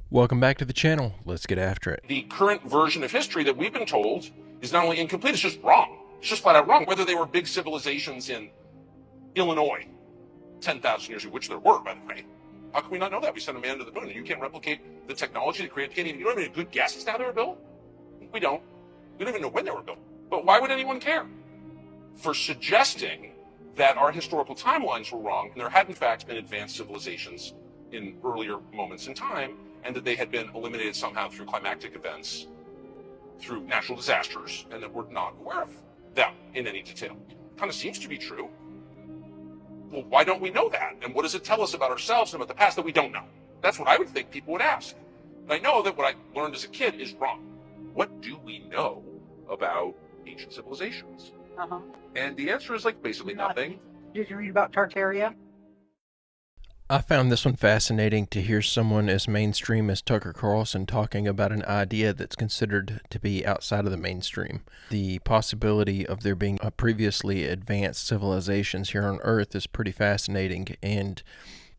Welcome back to the channel. Let's get after it. The current version of history that we've been told is not only incomplete, it's just wrong. It's just flat out wrong. Whether they were big civilizations in Illinois 10,000 years ago, which there were, by the way. How can we not know that? We sent a man to the moon, and you can't replicate the technology they created. You don't have any good guesses how they were built? We don't. We don't even know when they were built. But why would anyone care? For suggesting that our historical timelines were wrong, and there had in fact been advanced civilizations in earlier moments in time, and that they had been eliminated somehow through climactic events, through natural disasters, and that we're not aware of them in any detail. Kind of seems to be true. Well, why don't we know that? And what does it tell us about ourselves and about the past that we don't know? That's what I would think people would ask. And I know that what I learned as a kid is wrong. What do we know about ancient civilizations? And the answer is like basically nothing. Did you read about Tartaria? I found this one fascinating to hear someone as mainstream as Tucker Carlson talking about an idea that's considered to be outside of the mainstream. The possibility of there being a previously advanced civilizations here on Earth is pretty fascinating, and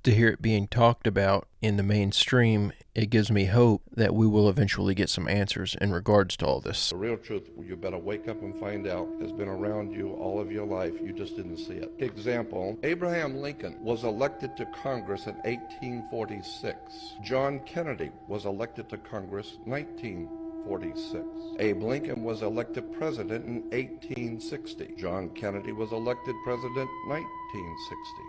to hear it being talked about in the mainstream, it gives me hope that we will eventually get some answers in regards to all this. The real truth, you better wake up and find out, has been around you all of your life. You just didn't see it. Example, Abraham Lincoln was elected to Congress in 1846. John Kennedy was elected to Congress 1946. Abe Lincoln was elected president in 1860. John Kennedy was elected president 1960.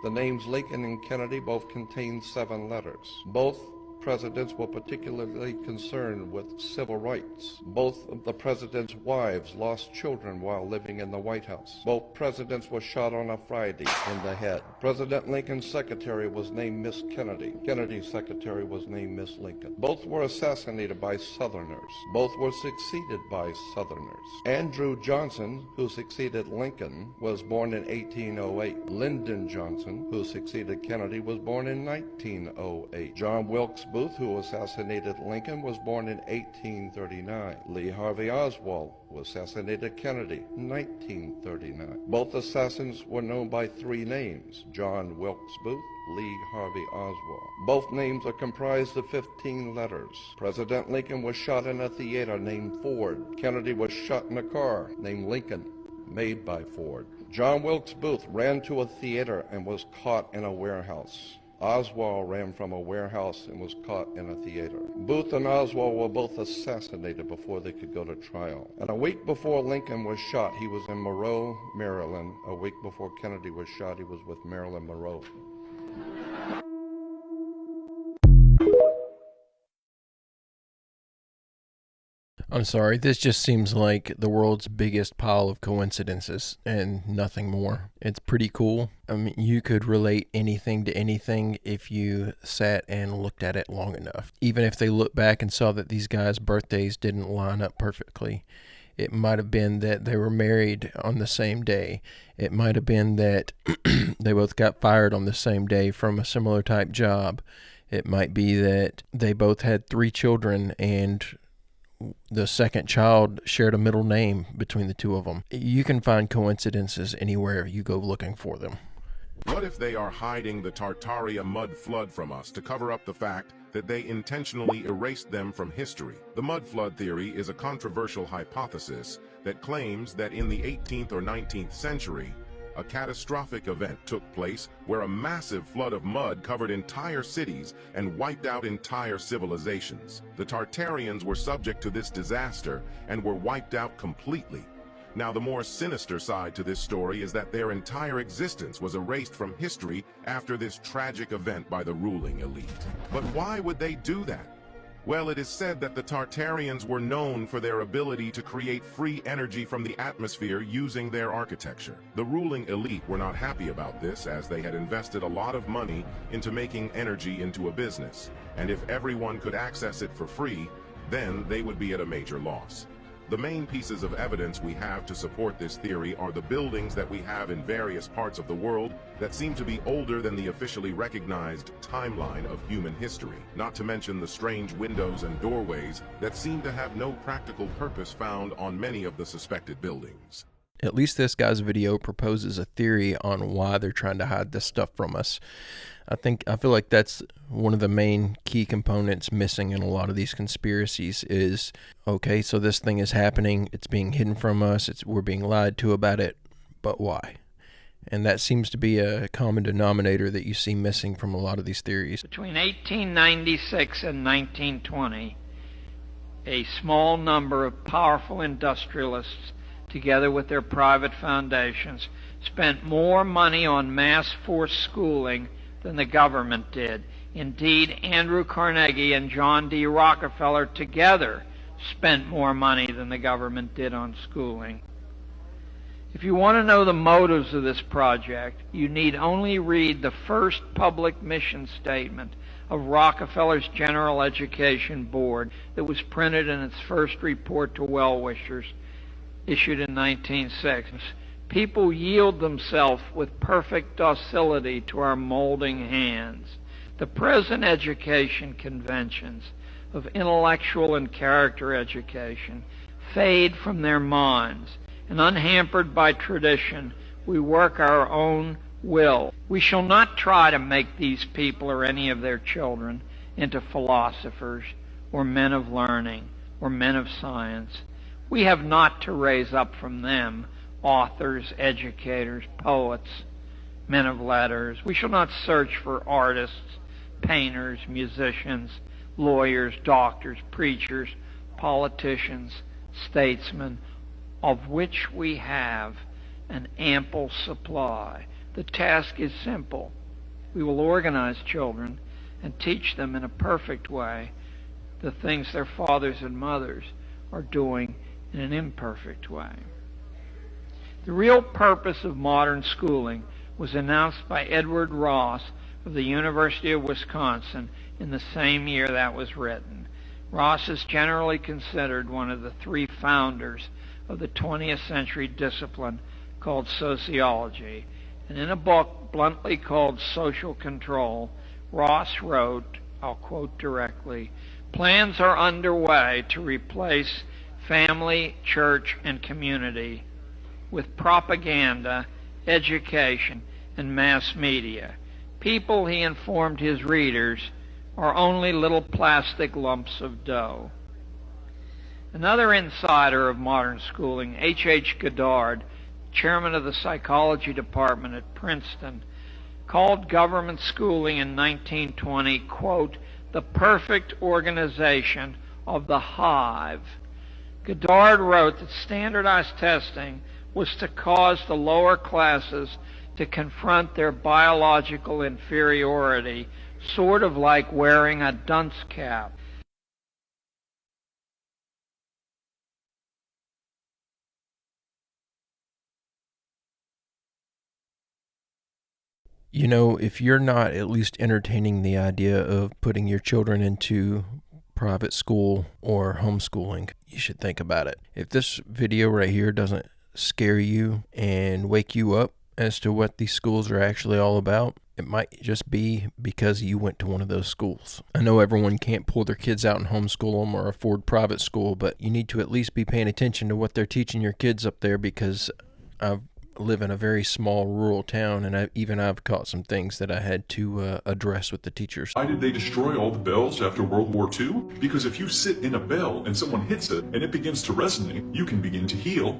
The names Lincoln and Kennedy both contain 7 letters. Both presidents were particularly concerned with civil rights. Both of the president's wives lost children while living in the White House. Both presidents were shot on a Friday in the head. President Lincoln's secretary was named Miss Kennedy. Kennedy's secretary was named Miss Lincoln. Both were assassinated by Southerners. Both were succeeded by Southerners. Andrew Johnson, who succeeded Lincoln, was born in 1808. Lyndon Johnson, who succeeded Kennedy, was born in 1908. John Wilkes Booth, who assassinated Lincoln, was born in 1839. Lee Harvey Oswald, who assassinated Kennedy, in 1939. Both assassins were known by 3 names: John Wilkes Booth, Lee Harvey Oswald. Both names are comprised of 15 letters. President Lincoln was shot in a theater named Ford. Kennedy was shot in a car named Lincoln, made by Ford. John Wilkes Booth ran to a theater and was caught in a warehouse. Oswald ran from a warehouse and was caught in a theater. Booth and Oswald were both assassinated before they could go to trial. And a week before Lincoln was shot, he was in Monroe, Maryland. A week before Kennedy was shot, he was with Marilyn Monroe. I'm sorry, this just seems like the world's biggest pile of coincidences and nothing more. It's pretty cool. I mean, you could relate anything to anything if you sat and looked at it long enough. Even if they looked back and saw that these guys' birthdays didn't line up perfectly. It might have been that they were married on the same day. It might have been that they both got fired on the same day from a similar type job. It might be that they both had 3 children and the second child shared a middle name between the 2 of them. You can find coincidences anywhere you go looking for them. What if they are hiding the Tartarian Mud Flood from us to cover up the fact that they intentionally erased them from history? The Mud Flood theory is a controversial hypothesis that claims that in the 18th or 19th century, a catastrophic event took place where a massive flood of mud covered entire cities and wiped out entire civilizations. The Tartarians were subject to this disaster and were wiped out completely. Now, the more sinister side to this story is that their entire existence was erased from history after this tragic event by the ruling elite. But why would they do that? Well, it is said that the Tartarians were known for their ability to create free energy from the atmosphere using their architecture. The ruling elite were not happy about this, as they had invested a lot of money into making energy into a business, and if everyone could access it for free, then they would be at a major loss. The main pieces of evidence we have to support this theory are the buildings that we have in various parts of the world that seem to be older than the officially recognized timeline of human history, not to mention the strange windows and doorways that seem to have no practical purpose found on many of the suspected buildings. At least this guy's video proposes a theory on why they're trying to hide this stuff from us. I feel like that's one of the main key components missing in a lot of these conspiracies is, okay, so this thing is happening, it's being hidden from us, we're being lied to about it, but why? And that seems to be a common denominator that you see missing from a lot of these theories. Between 1896 and 1920, a small number of powerful industrialists, together with their private foundations, spent more money on mass force schooling than the government did. Indeed, Andrew Carnegie and John D. Rockefeller together spent more money than the government did on schooling. If you want to know the motives of this project, you need only read the first public mission statement of Rockefeller's General Education Board that was printed in its first report to well-wishers, issued in 1906. People yield themselves with perfect docility to our molding hands. The present education conventions of intellectual and character education fade from their minds, and unhampered by tradition, we work our own will. We shall not try to make these people or any of their children into philosophers or men of learning or men of science. We have not to raise up from them authors, educators, poets, men of letters. We shall not search for artists, painters, musicians, lawyers, doctors, preachers, politicians, statesmen, of which we have an ample supply. The task is simple. We will organize children and teach them in a perfect way the things their fathers and mothers are doing in an imperfect way. The real purpose of modern schooling was announced by Edward Ross of the University of Wisconsin in the same year that was written. Ross is generally considered one of the three founders of the 20th century discipline called sociology. And in a book bluntly called Social Control, Ross wrote, I'll quote directly, "Plans are underway to replace family, church, and community with propaganda, education, and mass media. People," he informed his readers, "are only little plastic lumps of dough." Another insider of modern schooling, H. Goddard, chairman of the psychology department at Princeton, called government schooling in 1920, quote, "the perfect organization of the hive." Goddard wrote that standardized testing was to cause the lower classes to confront their biological inferiority, sort of like wearing a dunce cap. You know, if you're not at least entertaining the idea of putting your children into private school or homeschooling, you should think about it. If this video right here doesn't scare you and wake you up as to what these schools are actually all about, it might just be because you went to one of those schools. I know everyone can't pull their kids out and homeschool them or afford private school, but you need to at least be paying attention to what they're teaching your kids up there, because I've live in a very small rural town, and I've caught some things that I had to address with the teachers. Why did they destroy all the bells after World War II? Because if you sit in a bell and someone hits it and it begins to resonate, you can begin to heal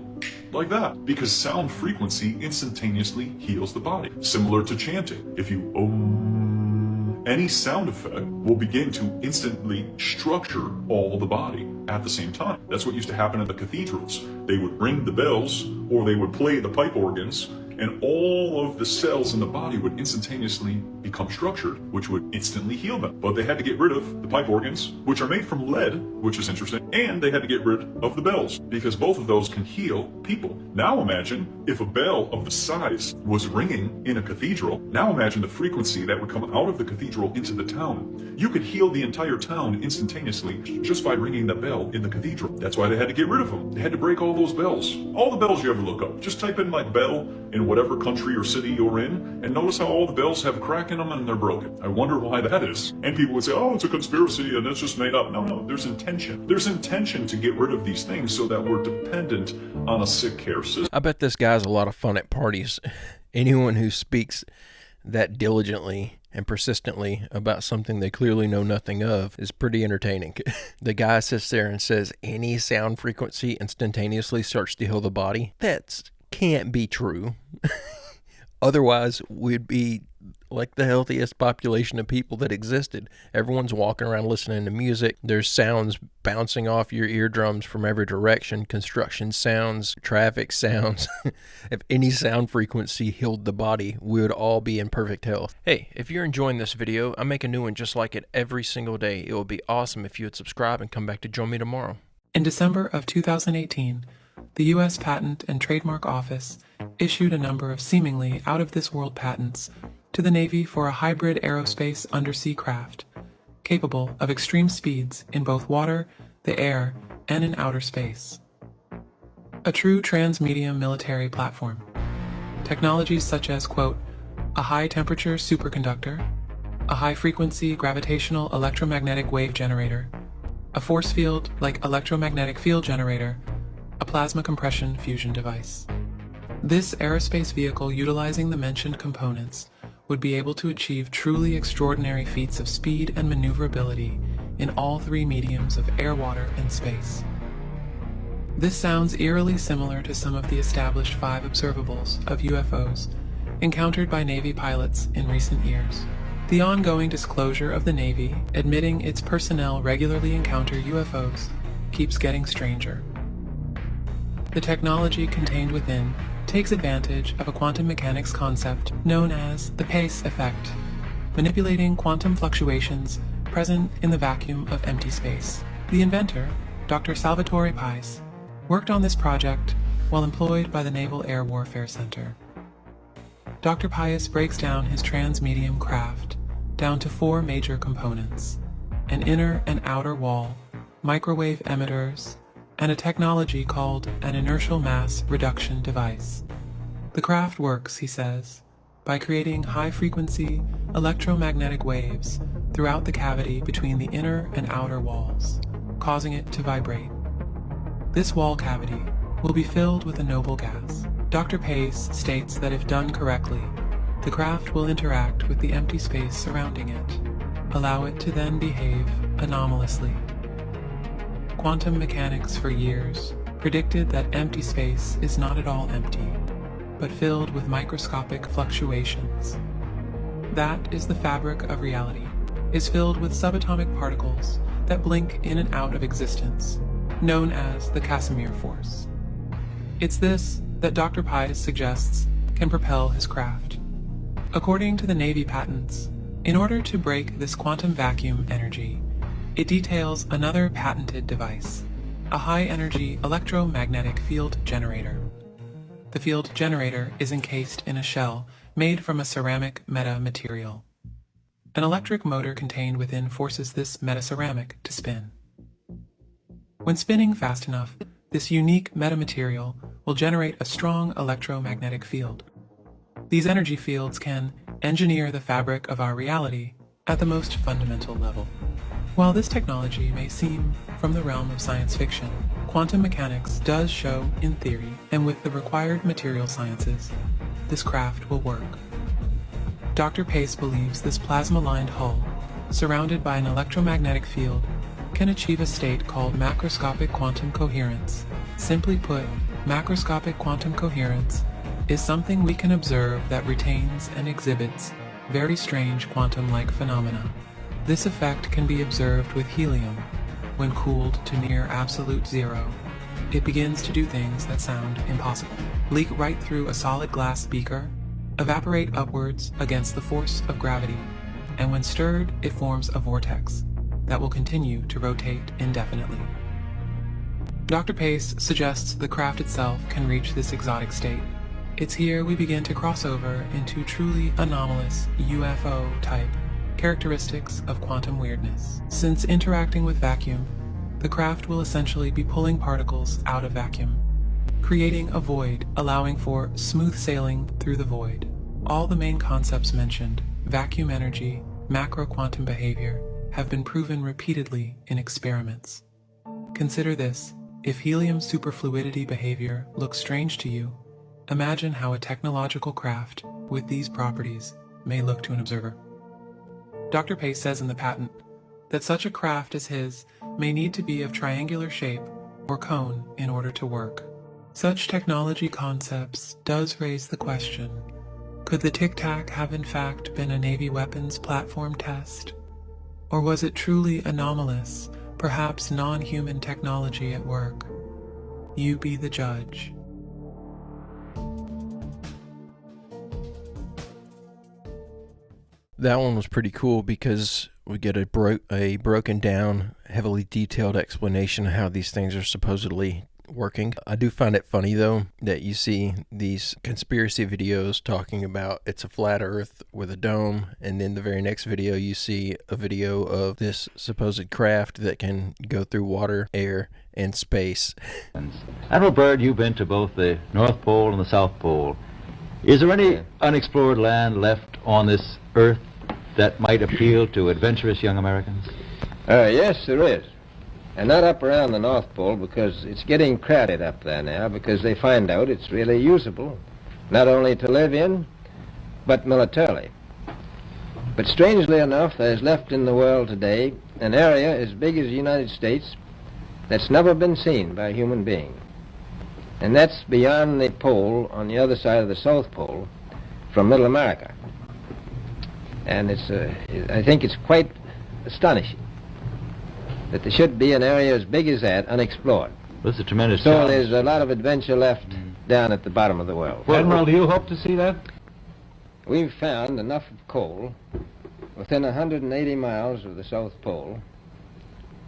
like that. Because sound frequency instantaneously heals the body. Similar to chanting. If you any sound effect will begin to instantly structure all the body at the same time. That's what used to happen in the cathedrals. They would ring the bells or they would play the pipe organs, and all of the cells in the body would instantaneously become structured, which would instantly heal them. But they had to get rid of the pipe organs, which are made from lead, which is interesting, and they had to get rid of the bells, because both of those can heal people. Now imagine if a bell of the size was ringing in a cathedral. Now imagine the frequency that would come out of the cathedral into the town. You could heal the entire town instantaneously just by ringing the bell in the cathedral. That's why they had to get rid of them. They had to break all those bells. All the bells you ever look up. Just type in like bell in whatever country or city you're in, and notice how all the bells have a crack in them and they're broken. I wonder why that is. And people would say, oh, it's a conspiracy and it's just made up. No, there's intention. There's intention to get rid of these things so that we're dependent on a sick care system. I bet this guy's a lot of fun at parties. Anyone who speaks that diligently and persistently about something they clearly know nothing of is pretty entertaining. The guy sits there and says any sound frequency instantaneously starts to heal the body. That can't be true. Otherwise, we'd be like the healthiest population of people that existed. Everyone's walking around listening to music. There's sounds bouncing off your eardrums from every direction. Construction sounds, traffic sounds. If any sound frequency healed the body, we would all be in perfect health. Hey, if you're enjoying this video, I make a new one just like it every single day. It would be awesome if you would subscribe and come back to join me tomorrow. In December of 2018, the U.S. Patent and Trademark Office issued a number of seemingly out-of-this-world patents to the Navy for a hybrid aerospace undersea craft, capable of extreme speeds in both water, the air, and in outer space. A true trans-medium military platform. Technologies such as, quote, a high-temperature superconductor, a high-frequency gravitational electromagnetic wave generator, a force field like electromagnetic field generator, a plasma compression fusion device. This aerospace vehicle utilizing the mentioned components would be able to achieve truly extraordinary feats of speed and maneuverability in all three mediums of air, water, and space. This sounds eerily similar to some of the established 5 observables of UFOs encountered by Navy pilots in recent years. The ongoing disclosure of the Navy admitting its personnel regularly encounter UFOs keeps getting stranger. The technology contained within takes advantage of a quantum mechanics concept known as the pace effect, manipulating quantum fluctuations present in the vacuum of empty space. The inventor, Dr. Salvatore Pais, worked on this project while employed by the Naval Air Warfare Center. Dr. Pais breaks down his trans-medium craft down to 4 major components: an inner and outer wall, microwave emitters, and a technology called an inertial mass reduction device. The craft works, he says, by creating high-frequency electromagnetic waves throughout the cavity between the inner and outer walls, causing it to vibrate. This wall cavity will be filled with a noble gas. Dr. Pais states that if done correctly, the craft will interact with the empty space surrounding it, allow it to then behave anomalously. Quantum mechanics for years predicted that empty space is not at all empty, but filled with microscopic fluctuations. That is the fabric of reality, is filled with subatomic particles that blink in and out of existence, known as the Casimir force. It's this that Dr. Pais suggests can propel his craft. According to the Navy patents, in order to break this quantum vacuum energy, it details another patented device, a high-energy electromagnetic field generator. The field generator is encased in a shell made from a ceramic metamaterial. An electric motor contained within forces this metaceramic to spin. When spinning fast enough, this unique metamaterial will generate a strong electromagnetic field. These energy fields can engineer the fabric of our reality at the most fundamental level. While this technology may seem from the realm of science fiction, quantum mechanics does show, in theory, and with the required material sciences, this craft will work. Dr. Pais believes this plasma-lined hull, surrounded by an electromagnetic field, can achieve a state called macroscopic quantum coherence. Simply put, macroscopic quantum coherence is something we can observe that retains and exhibits very strange quantum-like phenomena. This effect can be observed with helium. When cooled to near absolute zero, it begins to do things that sound impossible. Leak right through a solid glass beaker, evaporate upwards against the force of gravity, and when stirred, it forms a vortex that will continue to rotate indefinitely. Dr. Pais suggests the craft itself can reach this exotic state. It's here we begin to cross over into truly anomalous UFO-type characteristics of quantum weirdness. Since interacting with vacuum, the craft will essentially be pulling particles out of vacuum, creating a void, allowing for smooth sailing through the void. All the main concepts mentioned, vacuum energy, macro quantum behavior, have been proven repeatedly in experiments. Consider this: if helium superfluidity behavior looks strange to you, imagine how a technological craft with these properties may look to an observer. Dr. Pace says in the patent that such a craft as his may need to be of triangular shape or cone in order to work. Such technology concepts does raise the question, could the Tic Tac have in fact been a Navy weapons platform test? Or was it truly anomalous, perhaps non-human technology at work? You be the judge. That one was pretty cool because we get a broken down, heavily detailed explanation of how these things are supposedly working. I do find it funny, though, that you see these conspiracy videos talking about it's a flat earth with a dome, and then the very next video you see a video of this supposed craft that can go through water, air, and space. Admiral Byrd, you've been to both the North Pole and the South Pole. Is there any unexplored land left on this earth that might appeal to adventurous young Americans? Yes, there is. And not up around the North Pole, because it's getting crowded up there now, because they find out it's really usable, not only to live in, but militarily. But strangely enough, there's left in the world today an area as big as the United States that's never been seen by a human being. And that's beyond the pole on the other side of the South Pole from Middle America. And I think it's quite astonishing that there should be an area as big as that unexplored. This is a tremendous So challenge. there's a lot of adventure left down at the bottom of the world. Well, Admiral, do you hope to see that? We've found enough of coal within 180 miles of the South Pole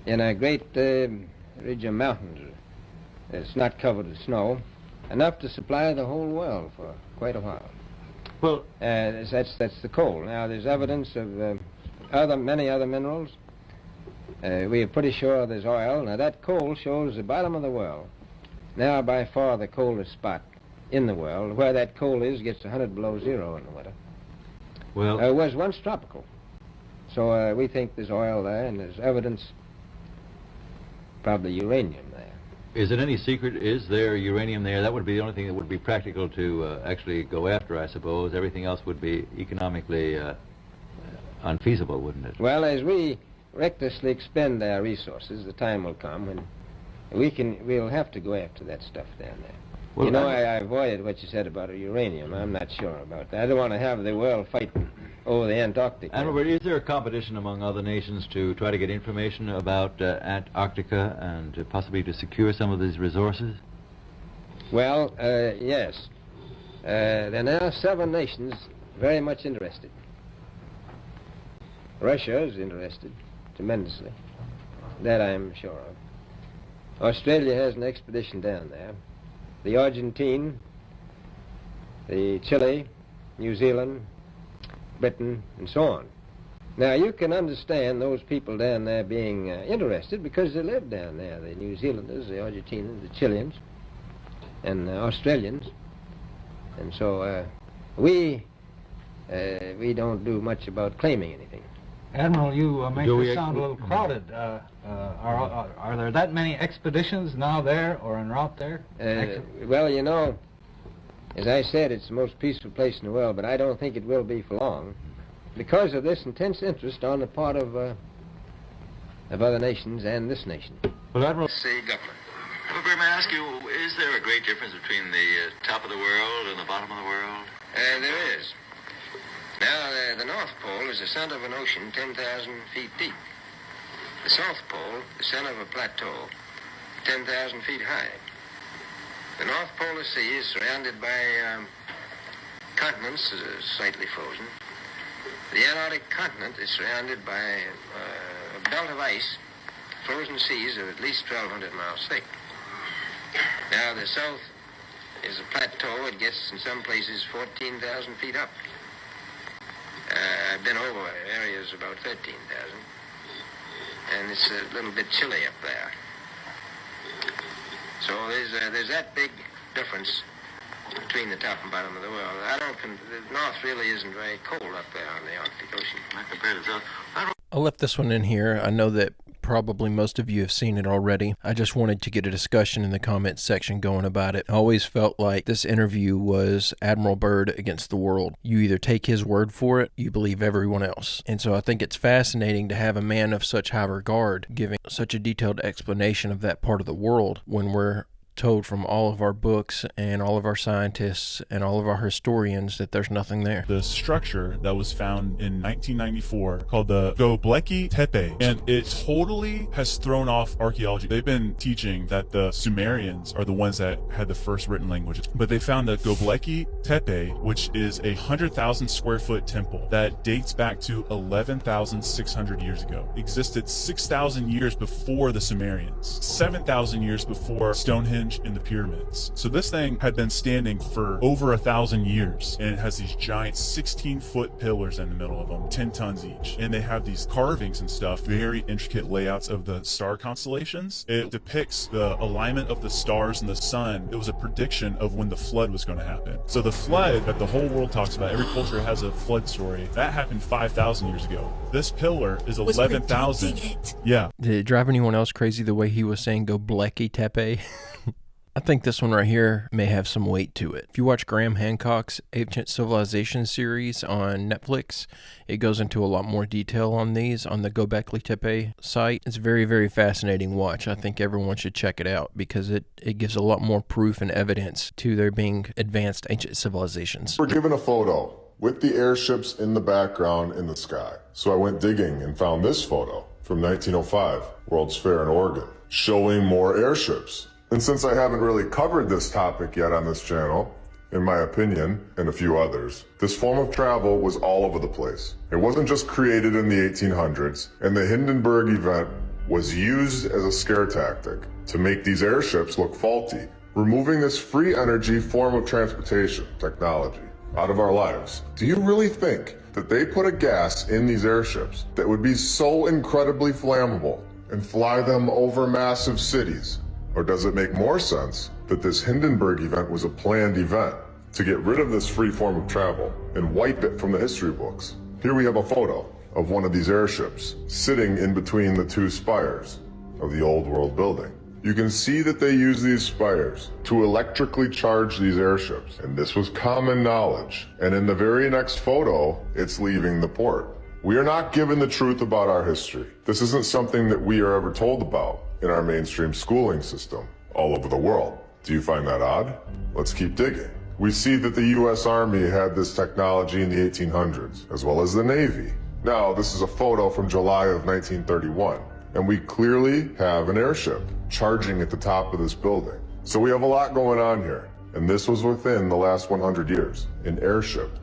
in a great ridge of mountains. It's not covered with snow, enough to supply the whole world for quite a while. Well, that's the coal. Now, there's evidence of many other minerals. We are pretty sure there's oil. Now, that coal shows the bottom of the world. Now, by far the coldest spot in the world. Where that coal is gets 100 below zero in the winter. well, It was once tropical. So we think there's oil there, and there's evidence, probably uranium there. is it any secret? Is there uranium there? That would be the only thing that would be practical to actually go after, I suppose. Everything else would be economically unfeasible, wouldn't it? Well, as we recklessly expend our resources, the time will come when we'll have to go after that stuff down there. Well, you know, I avoided what you said about uranium. I'm not sure about that. I don't want to have the world fighting over the Antarctic. Admiral, is there a competition among other nations to try to get information about Antarctica and possibly to secure some of these resources? Well, yes. There are now 7 nations very much interested. Russia is interested tremendously. That I'm sure of. Australia has an expedition down there. The Argentine, the Chile, New Zealand, Britain, and so on. Now, you can understand those people down there being interested because they live down there. The New Zealanders, the Argentinians, the Chileans, and the Australians. And so we don't do much about claiming anything. Admiral, you make this sound a little crowded. Are there that many expeditions now there or en route there? Well, you know, as I said, it's the most peaceful place in the world, but I don't think it will be for long because of this intense interest on the part of other nations and this nation. Well, Admiral... Say government. Well, may I ask you, is there a great difference between the top of the world and the bottom of the world? There is. Now, the North Pole is the center of an ocean 10,000 feet deep. The South Pole, the center of a plateau 10,000 feet high. The North Polar Sea is surrounded by continents slightly frozen. The Antarctic continent is surrounded by a belt of ice, frozen seas of at least 1,200 miles thick. Now, the South is a plateau. It gets, in some places, 14,000 feet up. I've been over areas about 13,000, and it's a little bit chilly up there. So there's that big difference between the top and bottom of the world. The North really isn't very cold up there on the Arctic Ocean. Not compared to South. I left this one in here. I know that probably most of you have seen it already. I just wanted to get a discussion in the comments section going about it. I always felt like this interview was Admiral Byrd against the world. You either take his word for it, you believe everyone else. And so I think it's fascinating to have a man of such high regard giving such a detailed explanation of that part of the world when we're told from all of our books and all of our scientists and all of our historians that there's nothing there. The structure that was found in 1994 called the Göbekli Tepe, and it totally has thrown off archaeology. They've been teaching that the Sumerians are the ones that had the first written languages, but they found the Göbekli Tepe, which is a 100,000 square foot temple that dates back to 11,600 years ago. Existed 6,000 years before the Sumerians, 7,000 years before Stonehenge in the pyramids. So this thing had been standing for over 1,000 years, and it has these giant 16-foot pillars in the middle of them, 10 tons each, and they have these carvings and stuff, very intricate layouts of the star constellations. It depicts the alignment of the stars and the sun. It was a prediction of when the flood was going to happen. So the flood that the whole world talks about, every culture has a flood story, that happened 5,000 years ago. This pillar is 11,000. Yeah. Did it drive anyone else crazy the way he was saying Göbekli Tepe? I think this one right here may have some weight to it. If you watch Graham Hancock's Ancient Civilization series on Netflix, it goes into a lot more detail on these on the Göbekli Tepe site. It's a very, very fascinating watch. I think everyone should check it out because it gives a lot more proof and evidence to there being advanced ancient civilizations. We're given a photo with the airships in the background in the sky. So I went digging and found this photo from 1905, World's Fair in Oregon, showing more airships. And since I haven't really covered this topic yet on this channel, in my opinion, and a few others, this form of travel was all over the place. It wasn't just created in the 1800s, and the Hindenburg event was used as a scare tactic to make these airships look faulty, removing this free energy form of transportation technology out of our lives. Do you really think that they put a gas in these airships that would be so incredibly flammable and fly them over massive cities? Or does it make more sense that this Hindenburg event was a planned event to get rid of this free form of travel and wipe it from the history books? Here we have a photo of one of these airships sitting in between the two spires of the old world building. You can see that they use these spires to electrically charge these airships, and this was common knowledge. And in the very next photo, it's leaving the port. We are not given the truth about our history. This isn't something that we are ever told about in our mainstream schooling system all over the world. Do you find that odd? Let's keep digging. We see that the US Army had this technology in the 1800s, as well as the Navy. Now, this is a photo from July of 1931, and we clearly have an airship charging at the top of this building. So we have a lot going on here, and this was within the last 100 years. An airship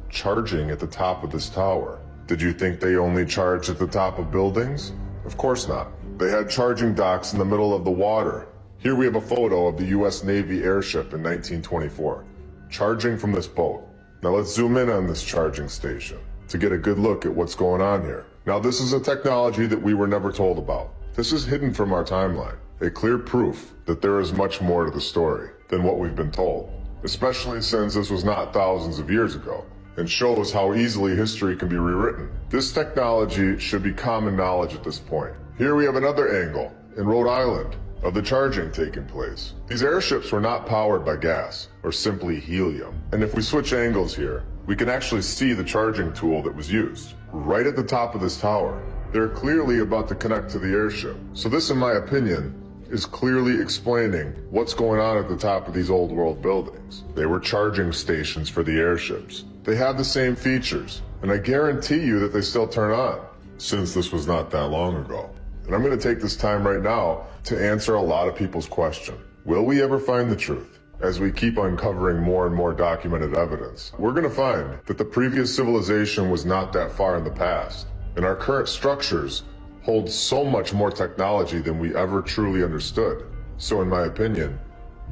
charging at the top of this tower. Did you think they only charged at the top of buildings? Of course not. They had charging docks in the middle of the water. Here we have a photo of the US Navy airship in 1924, charging from this boat. Now let's zoom in on this charging station to get a good look at what's going on here. Now this is a technology that we were never told about. This is hidden from our timeline, a clear proof that there is much more to the story than what we've been told, especially since this was not thousands of years ago, and shows how easily history can be rewritten. This technology should be common knowledge at this point. Here we have another angle in Rhode Island of the charging taking place. These airships were not powered by gas or simply helium. And if we switch angles here, we can actually see the charging tool that was used right at the top of this tower. They're clearly about to connect to the airship. So this, in my opinion, is clearly explaining what's going on at the top of these old world buildings. They were charging stations for the airships. They have the same features, and I guarantee you that they still turn on, since this was not that long ago. And I'm going to take this time right now to answer a lot of people's question. Will we ever find the truth? As we keep uncovering more and more documented evidence, we're going to find that the previous civilization was not that far in the past, and our current structures hold so much more technology than we ever truly understood. So in my opinion,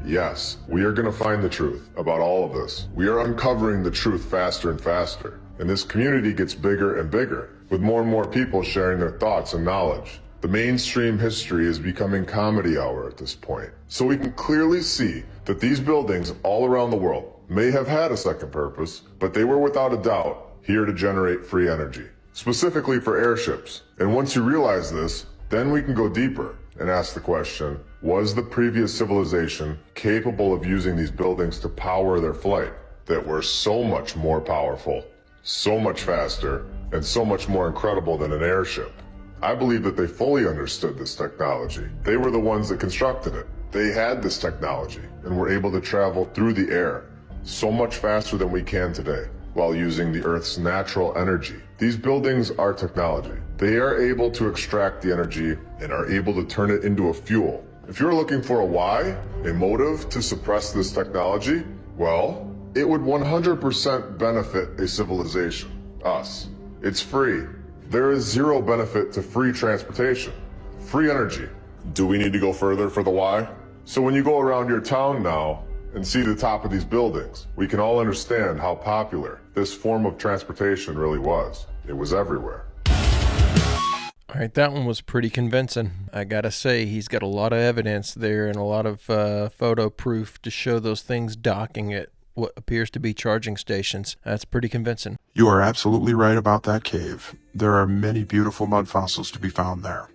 yes, we are going to find the truth about all of this. We are uncovering the truth faster and faster, and this community gets bigger and bigger, with more and more people sharing their thoughts and knowledge. The mainstream history is becoming comedy hour at this point. So we can clearly see that these buildings all around the world may have had a second purpose, but they were without a doubt here to generate free energy, specifically for airships. And once you realize this, then we can go deeper and ask the question, was the previous civilization capable of using these buildings to power their flight that were so much more powerful, so much faster, and so much more incredible than an airship? I believe that they fully understood this technology. They were the ones that constructed it. They had this technology and were able to travel through the air so much faster than we can today while using the Earth's natural energy. These buildings are technology. They are able to extract the energy and are able to turn it into a fuel. If you're looking for a why, a motive to suppress this technology, well, it would 100% benefit a civilization, us. It's free. There is zero benefit to free transportation, free energy. Do we need to go further for the why? So when you go around your town now and see the top of these buildings, we can all understand how popular this form of transportation really was. It was everywhere. All right, that one was pretty convincing. I gotta say, he's got a lot of evidence there and a lot of photo proof to show those things docking at what appears to be charging stations. That's pretty convincing. You are absolutely right about that cave. There are many beautiful mud fossils to be found there.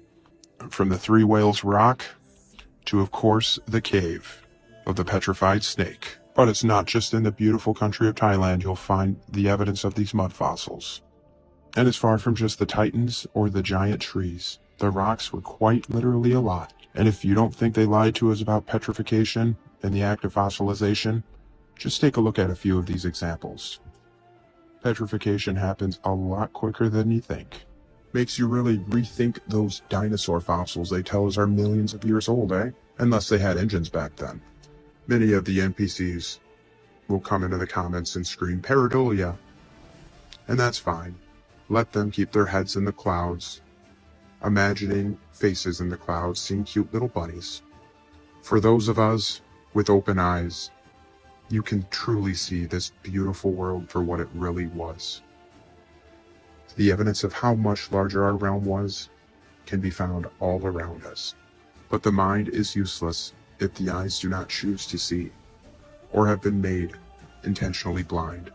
From the Three Whales Rock to, of course, the cave of the petrified snake. But it's not just in the beautiful country of Thailand you'll find the evidence of these mud fossils. And it's far from just the titans or the giant trees. The rocks were quite literally a lot. And if you don't think they lied to us about petrification and the act of fossilization, just take a look at a few of these examples. Petrification happens a lot quicker than you think. Makes you really rethink those dinosaur fossils they tell us are millions of years old, eh? Unless they had engines back then. Many of the NPCs will come into the comments and scream pareidolia. And that's fine. Let them keep their heads in the clouds, imagining faces in the clouds, seeing cute little bunnies. For those of us with open eyes, you can truly see this beautiful world for what it really was. The evidence of how much larger our realm was can be found all around us. But the mind is useless if the eyes do not choose to see, or have been made intentionally blind.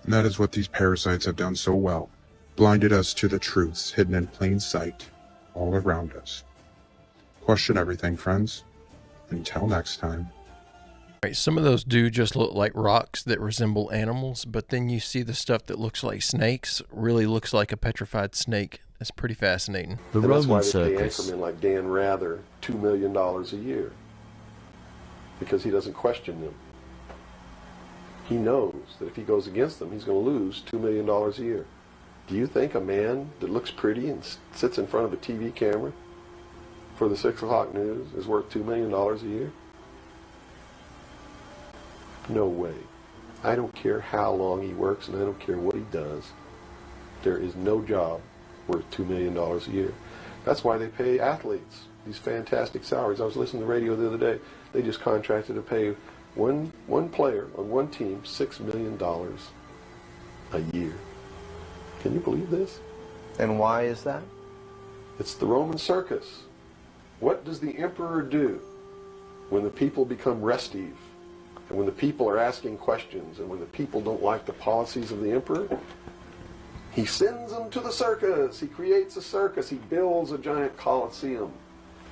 And that is what these parasites have done so well, blinded us to the truths hidden in plain sight all around us. Question everything, friends. Until next time. Right, some of those do just look like rocks that resemble animals, but then you see the stuff that looks like snakes, really looks like a petrified snake. That's pretty fascinating. The Roman circus. That's why they pay Anchorman like Dan Rather $2 million a year, because he doesn't question them. He knows that if he goes against them, he's going to lose $2 million a year. Do you think a man that looks pretty and sits in front of a TV camera for the 6 o'clock news is worth $2 million a year? No way. I don't care how long he works and I don't care what he does. There is no job worth $2 million a year. That's why they pay athletes these fantastic salaries. I was listening to the radio the other day. They just contracted to pay one player on one team $6 million a year. Can you believe this? And why is that? It's the Roman circus. What does the emperor do when the people become restive? And when the people are asking questions, and when the people don't like the policies of the emperor, he sends them to the circus. He creates a circus. He builds a giant coliseum.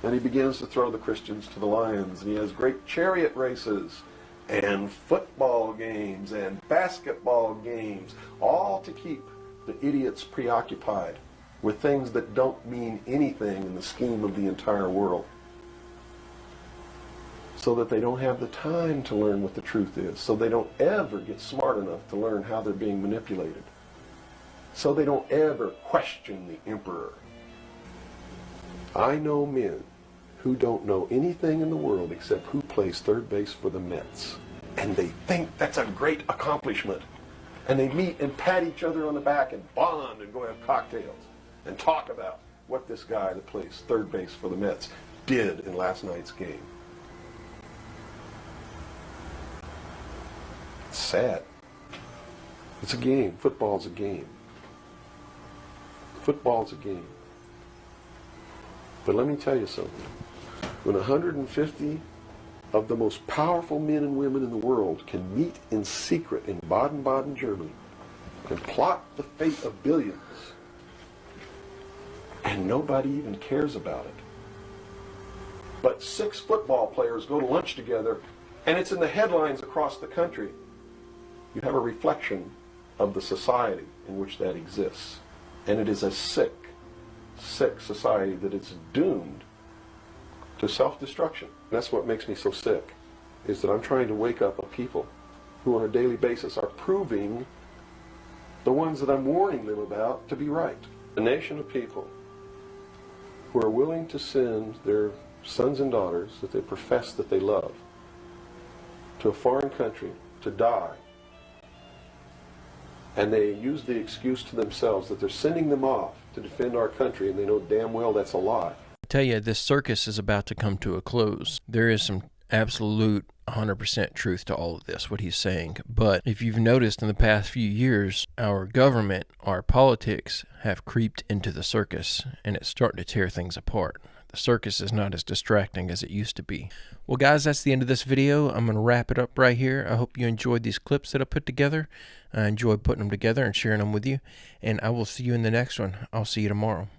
And he begins to throw the Christians to the lions. And he has great chariot races and football games and basketball games, all to keep the idiots preoccupied with things that don't mean anything in the scheme of the entire world, so that they don't have the time to learn what the truth is, so they don't ever get smart enough to learn how they're being manipulated, so they don't ever question the emperor. I know men who don't know anything in the world except who plays third base for the Mets, and they think that's a great accomplishment, and they meet and pat each other on the back and bond and go have cocktails and talk about what this guy that plays third base for the Mets did in last night's game. It's sad. It's a game. Football's a game. Football's a game. But let me tell you something. When 150 of the most powerful men and women in the world can meet in secret in Baden-Baden, Germany, and plot the fate of billions, and nobody even cares about it. But 6 football players go to lunch together, and it's in the headlines across the country. You have a reflection of the society in which that exists. And it is a sick society that is doomed to self-destruction. That's what makes me so sick, is that I'm trying to wake up a people who on a daily basis are proving the ones that I'm warning them about to be right. A nation of people who are willing to send their sons and daughters that they profess that they love to a foreign country to die. And they use the excuse to themselves that they're sending them off to defend our country, and they know damn well that's a lie. I tell you, this circus is about to come to a close. There is some absolute 100% truth to all of this, what he's saying. But if you've noticed in the past few years, our government, our politics have creeped into the circus, and it's starting to tear things apart. The circus is not as distracting as it used to be. Well, guys, that's the end of this video. I'm going to wrap it up right here. I hope you enjoyed these clips that I put together. I enjoyed putting them together and sharing them with you. And I will see you in the next one. I'll see you tomorrow.